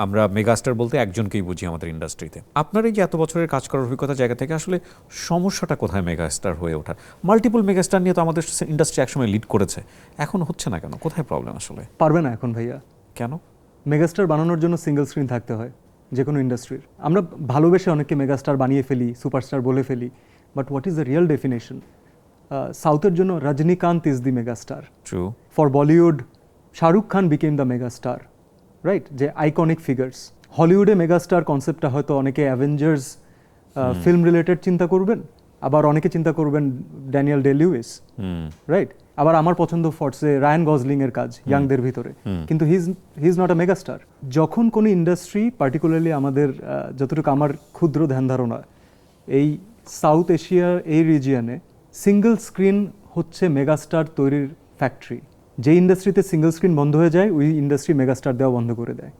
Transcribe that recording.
আমরা মেগাস্টার বলতে একজনকেই বুঝি আমাদের ইন্ডাস্ট্রিতে। আপনার এই যে এত বছরের কাজ করার অভিজ্ঞতা জায়গা থেকে আসলে সমস্যাটা কোথায় মেগাস্টার হয়ে ওঠার? মাল্টিপল মেগাস্টার নিয়ে তো আমাদের ইন্ডাস্ট্রি একসময় লিড করেছে, এখন হচ্ছে না কেন? কোথায় প্রবলেম আসলে? পারবে না এখন ভাইয়া। কেন? মেগাস্টার বানানোর জন্য সিঙ্গেল স্ক্রিন থাকতে হয় যে কোনো ইন্ডাস্ট্রির। আমরা ভালোবেসে অনেককে মেগাস্টার বানিয়ে ফেলি, সুপারস্টার বলে ফেলি, but what is the real definition? সাউথের জন্য Rajinikanth is the megastar. True. For Bollywood Shahrukh Khan became the megastar, right? যে আইকনিক ফিগার্স। হলিউডে মেগাস্টার কনসেপ্টটা হয়তো অনেকে অ্যাভেঞ্জার্স ফিল্ম রিলেটেড চিন্তা করবেন, আবার অনেকে চিন্তা করবেন ড্যানিয়েল ডে লুইস, রাইট? আবার আমার পছন্দ ফর্সে রায়ান গজলিং এর কাজ ইয়াংদের ভিতরে, কিন্তু he is not a megastar. যখন কোনো ইন্ডাস্ট্রি, পার্টিকুলারলি আমাদের যতটুকু আমার ক্ষুদ্র ধ্যান ধারণা, এই সাউথ এশিয়ার এই রিজিয়নে সিঙ্গেল স্ক্রিন হচ্ছে মেগাস্টার তৈরির ফ্যাক্টরি। যে ইন্ডাস্ট্রিতে সিঙ্গেল স্ক্রিন বন্ধ হয়ে যায়, ওই ইন্ডাস্ট্রি মেগাস্টার দেওয়া বন্ধ করে দেয়।